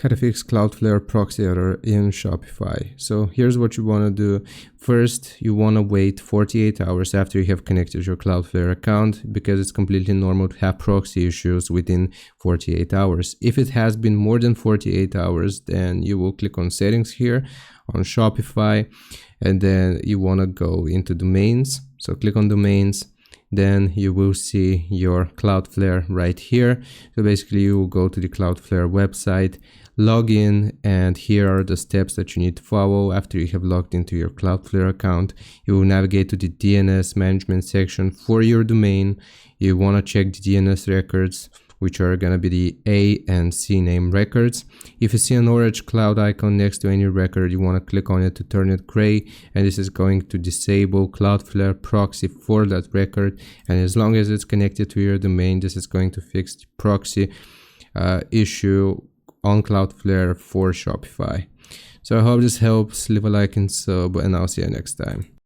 how to fix Cloudflare Proxy error in Shopify. So here's what you want to do. First, you want to wait 48 hours after you have connected your Cloudflare account, because it's completely normal to have proxy issues within 48 hours. If it has been more than 48 hours, then you will click on settings here on Shopify, and then you want to go into domains. So click on domains. Then you will see your Cloudflare right here. So basically you will go to the Cloudflare website, log in, and here are the steps that you need to follow. After you have logged into your Cloudflare account, you will navigate to the DNS management section for your domain. You want to check the DNS records, which are going to be the A and C name records. If you see an orange cloud icon next to any record, you want to click on it to turn it gray, and this is going to disable Cloudflare Proxy for that record. And as long as it's connected to your domain, this is going to fix the proxy issue on Cloudflare for Shopify. So I hope this helps. Leave a like and sub, and I'll see you next time.